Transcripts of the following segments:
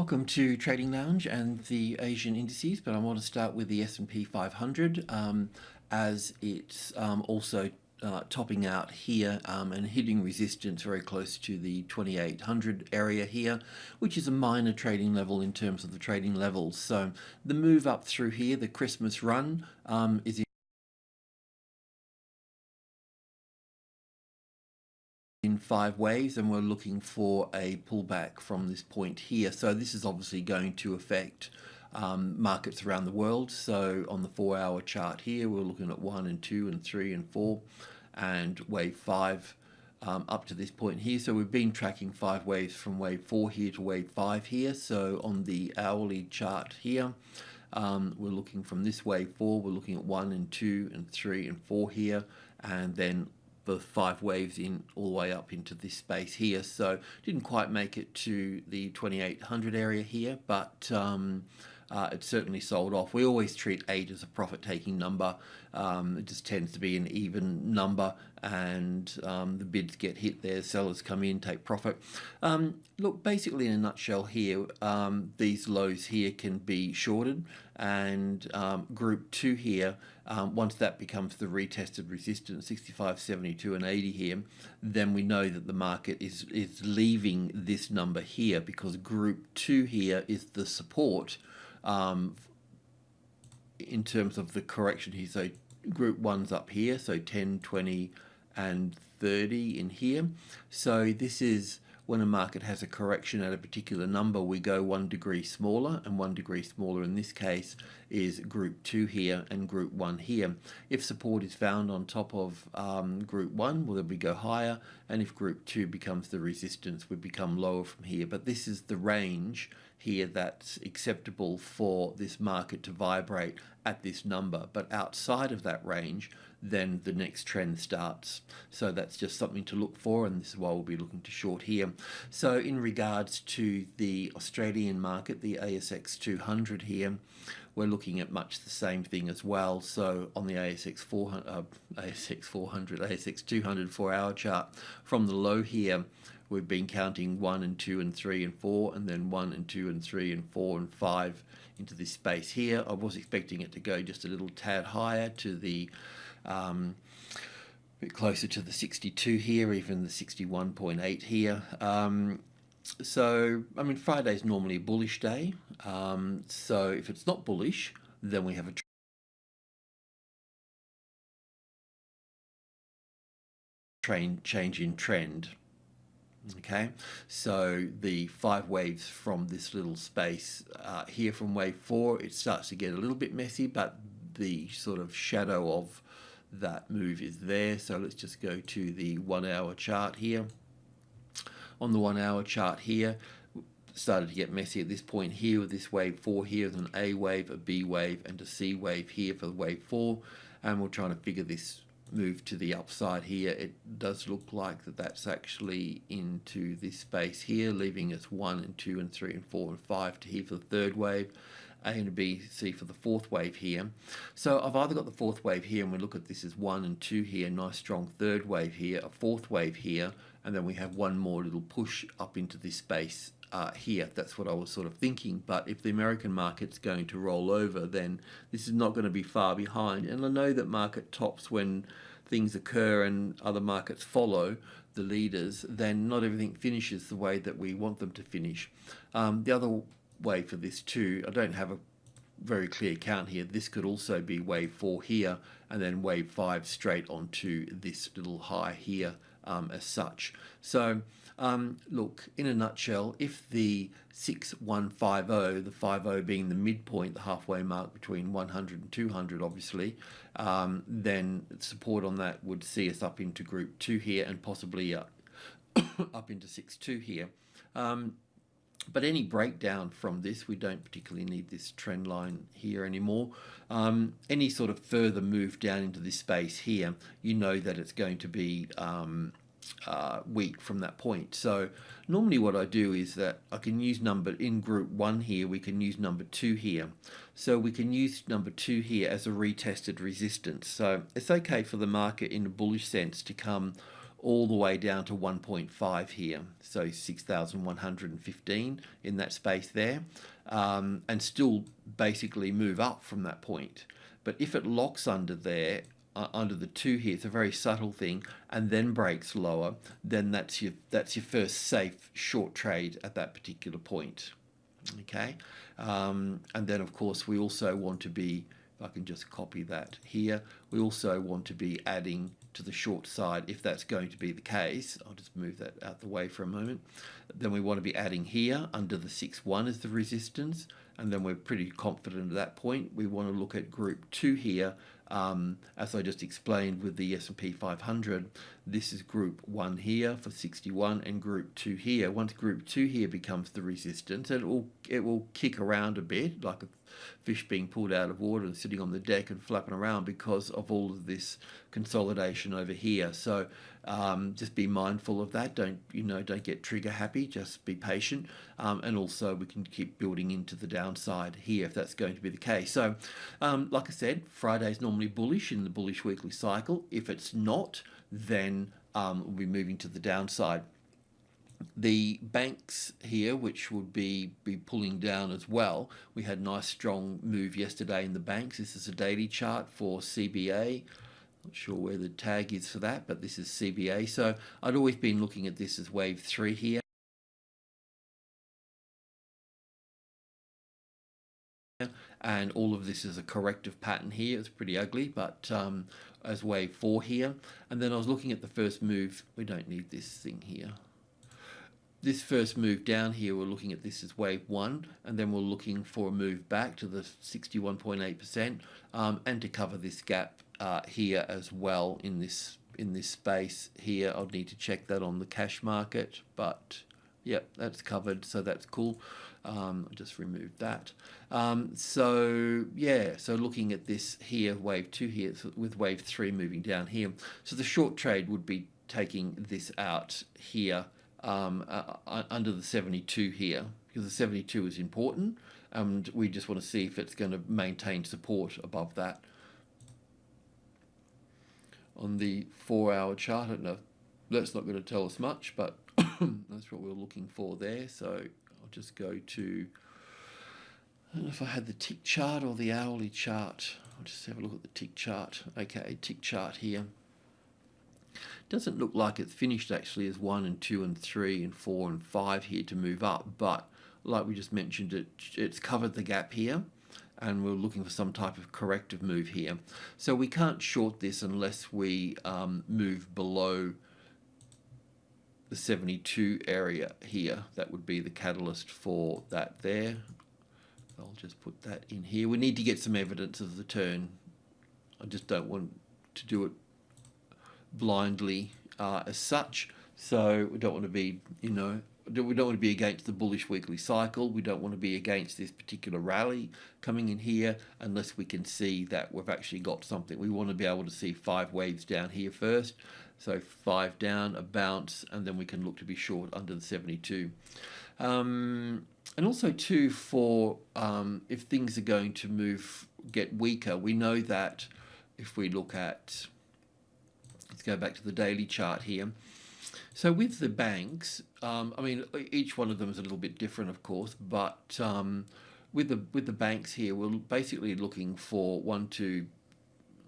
Welcome to Trading Lounge and the Asian indices, but I want to start with the S&P 500 as it's also topping out here and hitting resistance very close to the 2800 area here, which is a minor trading level in terms of the trading levels. So the move up through here, the Christmas run, is in 5 waves, and we're looking for a pullback from this point here. So this is obviously going to affect markets around the world. So on the 4-hour chart here, we're looking at 1 and 2 and 3 and 4 and wave 5 up to this point here. So we've been tracking 5 waves from wave 4 here to wave 5 here. So on the hourly chart here, we're looking from this wave 4, we're looking at 1 and 2 and 3 and 4 here, and then the 5 waves in all the way up into this space here. So didn't quite make it to the 2800 area here, but it certainly sold off. We always treat 8 as a profit-taking number. It just tends to be an even number, and the bids get hit there, sellers come in, take profit. Look, basically in a nutshell here, these lows here can be shorted, and group 2 here, once that becomes the retested resistance, 65, 72 and 80 here, then we know that the market is leaving this number here, because group 2 here is the support in terms of the correction here. So group 1's up here, so 10, 20 and 30 in here. So this is when a market has a correction at a particular number, we go 1 degree smaller, and 1 degree smaller in this case is group 2 here and group 1 here. If support is found on top of group 1, well, then we go higher, and if group 2 becomes the resistance, we become lower from here. But this is the range here that's acceptable for this market to vibrate at this number. But outside of that range, then the next trend starts. So that's just something to look for, and this is why we'll be looking to short here. So in regards to the Australian market, the ASX200 here, we're looking at much the same thing as well. So on the ASX200 4-hour chart, from the low here, we've been counting 1 and 2 and 3 and 4, and then 1 and 2 and 3 and 4 and 5 into this space here. I was expecting it to go just a little tad higher to the bit closer to the 62 here, even the 61.8 here. So I mean, Friday's normally a bullish day. So if it's not bullish, then we have a change in trend. Okay, so the 5 waves from this little space here from wave 4, it starts to get a little bit messy, but the sort of shadow of that move is there. So let's just go to the 1-hour chart here. On the 1-hour chart here, started to get messy at this point here with this wave 4 here, with an A wave, a B wave and a C wave here for the wave 4, and we're trying to figure this move to the upside here. It does look like that's actually into this space here, leaving us 1 and 2 and 3 and 4 and 5 to here for the 3rd wave, A and B, C for the 4th wave here. So I've either got the 4th wave here, and we look at this as 1 and 2 here, nice strong 3rd wave here, a 4th wave here, and then we have one more little push up into this space here. That's what I was sort of thinking. But if the American market's going to roll over, then this is not going to be far behind. And I know that market tops when things occur and other markets follow the leaders, then not everything finishes the way that we want them to finish. The other way for this too, I don't have a very clear count here. This could also be wave 4 here, and then wave 5 straight onto this little high here as such. So look, in a nutshell, if the 6150, the 50 being the midpoint, the halfway mark between 100 and 200 obviously, then support on that would see us up into group 2 here, and possibly up into 62 here. But any breakdown from this, we don't particularly need this trend line here anymore. Any sort of further move down into this space here, you know that it's going to be weak from that point. So normally what I do is that I can use number in group 1 here, we can use number 2 here. So we can use number 2 here as a retested resistance. So it's okay for the market in a bullish sense to come all the way down to 1.5 here, so 6,115 in that space there, and still basically move up from that point. But if it locks under there, under the 2 here, it's a very subtle thing, and then breaks lower, then that's your first safe short trade at that particular point. Okay, and then of course we also want to be, if I can just copy that here, we also want to be adding to the short side if that's going to be the case. I'll just move that out the way for a moment. Then we want to be adding here under the 6-1 as the resistance, and then we're pretty confident at that point. We want to look at group 2 here. As I just explained with the S&P 500, this is group 1 here for 61 and group 2 here. Once group 2 here becomes the resistance, it will kick around a bit like a fish being pulled out of water and sitting on the deck and flapping around because of all of this consolidation over here. So just be mindful of that. Don't get trigger happy, just be patient, and also we can keep building into the downside here if that's going to be the case. So like I said, Friday's normally bullish in the bullish weekly cycle. If it's not, then we'll be moving to the downside. The banks here, which would be pulling down as well. We had a nice strong move yesterday in the banks. This is a daily chart for CBA. Not sure where the tag is for that, but this is CBA. So I'd always been looking at this as wave 3 here. And all of this is a corrective pattern here. It's pretty ugly, but as wave 4 here. And then I was looking at the first move. We don't need this thing here. This first move down here, we're looking at this as wave 1, and then we're looking for a move back to the 61.8%, and to cover this gap here as well in this space here. I'll need to check that on the cash market, but yep, that's covered, so that's cool. I just removed that. So yeah, so looking at this here, wave 2 here, with wave 3 moving down here. So the short trade would be taking this out here, under the 72 here, because the 72 is important, and we just want to see if it's going to maintain support above that. On the 4-hour chart, I don't know, that's not going to tell us much, but that's what we're looking for there. So I'll just go to, I don't know if I had the tick chart or the hourly chart. I'll just have a look at the tick chart. Okay, tick chart here. Doesn't look like it's finished actually as 1 and 2 and 3 and 4 and 5 here to move up, but like we just mentioned, it's covered the gap here, and we're looking for some type of corrective move here. So we can't short this unless we move below the 72 area here. That would be the catalyst for that there. I'll just put that in here. We need to get some evidence of the turn. I just don't want to do it blindly as such. So we don't want to be, we don't want to be against the bullish weekly cycle. We don't want to be against this particular rally coming in here unless we can see that we've actually got something. We want to be able to see 5 waves down here first. So 5 down, a bounce, and then we can look to be short under the 72. And also too, for if things are going to get weaker, we know that if we look at, let's go back to the daily chart here. So with the banks, I mean, each one of them is a little bit different, of course, but with the banks here, we're basically looking for 1, 2,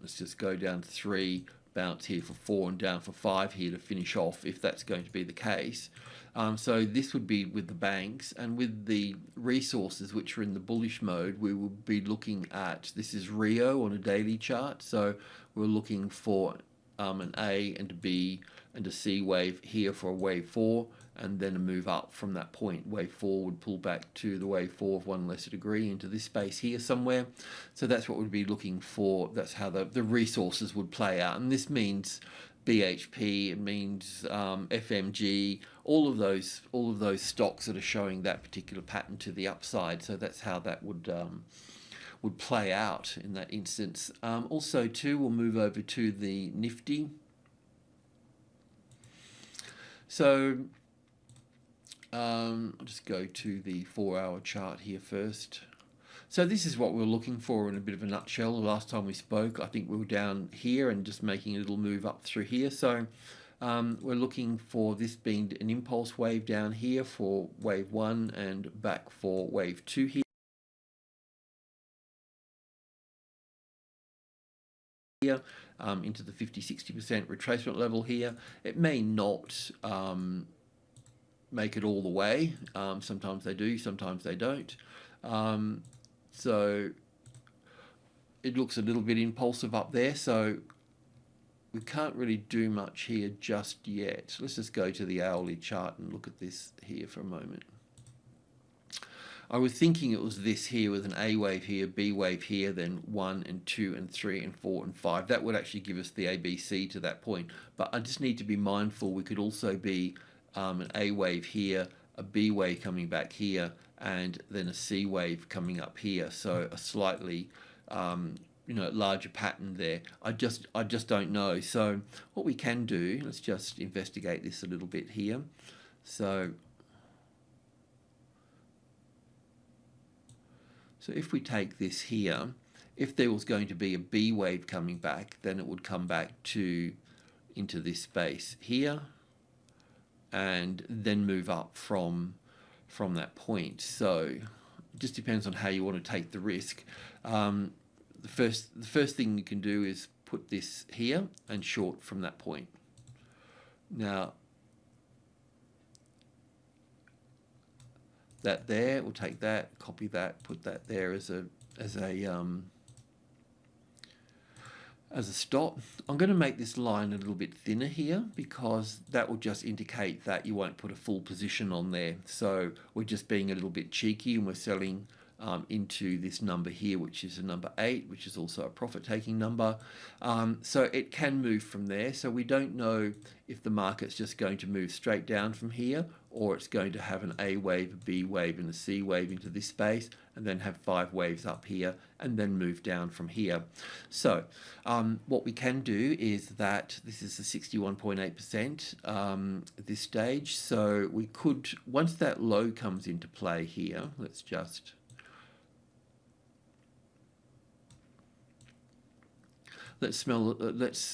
let's just go down 3, bounce here for 4, and down for 5 here to finish off, if that's going to be the case. So this would be with the banks, and with the resources which are in the bullish mode, we will be looking at, this is Rio on a daily chart, so we're looking for an A and a B and a C wave here for a wave 4, and then a move up from that point. Wave 4 would pull back to the wave 4 of 1 lesser degree into this space here somewhere. So that's what we'd be looking for. That's how the resources would play out, and this means BHP, it means FMG, all of those stocks that are showing that particular pattern to the upside. So that's how that would play out in that instance. Also too, we'll move over to the Nifty. So I'll just go to the 4-hour chart here first. So this is what we're looking for in a bit of a nutshell. The last time we spoke, I think we were down here and just making a little move up through here. So We're looking for this being an impulse wave down here for wave 1 and back for wave 2 here. Into the 50-60% retracement level here. It may not make it all the way. Sometimes they do, sometimes they don't. So it looks a little bit impulsive up there, so we can't really do much here just yet. Let's just go to the hourly chart and look at this here for a moment. I was thinking it was this here with an A wave here, B wave here, then 1 and 2 and 3 and 4 and 5. That would actually give us the ABC to that point. But I just need to be mindful we could also be an A wave here, a B wave coming back here, and then a C wave coming up here. So a slightly larger pattern there. I just don't know. So what we can do, let's just investigate this a little bit here. So if we take this here, if there was going to be a B wave coming back, then it would come back into this space here and then move up from that point. So it just depends on how you want to take the risk. The first thing you can do is put this here and short from that point. Now that there, we'll take that, copy that, put that there as a stop. I'm going to make this line a little bit thinner here because that will just indicate that you won't put a full position on there. So we're just being a little bit cheeky and we're selling into this number here, which is a number 8, which is also a profit-taking number. So it can move from there. So we don't know if the market's just going to move straight down from here, or it's going to have an A wave, a B wave, and a C wave into this space, and then have 5 waves up here, and then move down from here. So what we can do is that this is the 61.8% at this stage. So we could, once that low comes into play here, let's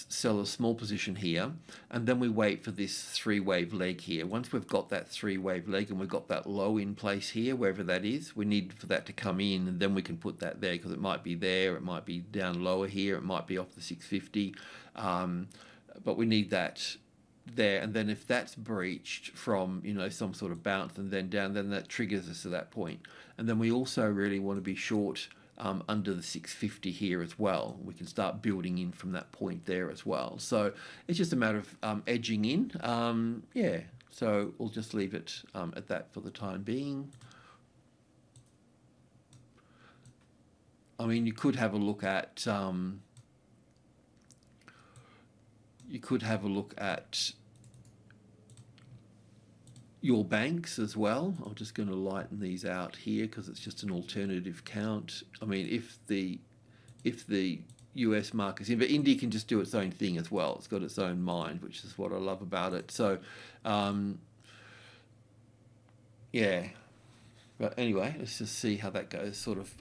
sell a small position here, and then we wait for this 3-wave leg here. Once we've got that 3-wave leg and we've got that low in place here, wherever that is, we need for that to come in, and then we can put that there because it might be there, it might be down lower here, it might be off the 650, but we need that there. And then if that's breached from some sort of bounce and then down, then that triggers us to that point. And then we also really want to be short under the 650 here as well. We can start building in from that point there as well. So it's just a matter of edging in. Yeah, so we'll just leave it at that for the time being. I mean, you could have a look at your banks as well. I'm just going to lighten these out here because it's just an alternative count. I mean, if the US market's in, but India can just do its own thing as well. It's got its own mind, which is what I love about it. So, yeah. But anyway, let's just see how that goes. Sort of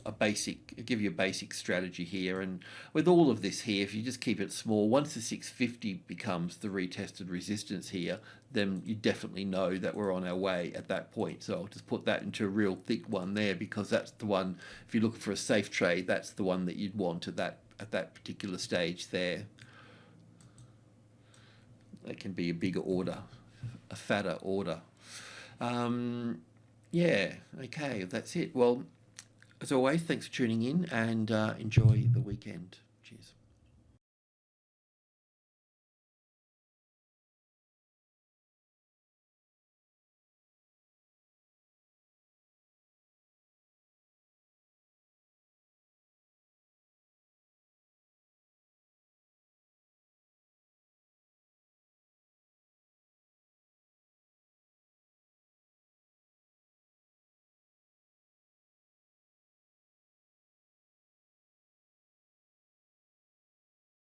give you a basic strategy here. And with all of this here, if you just keep it small, once the 650 becomes the retested resistance here, then you definitely know that we're on our way at that point. So I'll just put that into a real thick one there, because that's the one, if you're looking for a safe trade, that's the one that you'd want at that particular stage there. That can be a bigger order, a fatter order. Yeah, okay, that's it. Well, as always, thanks for tuning in, and enjoy the weekend. Cheers.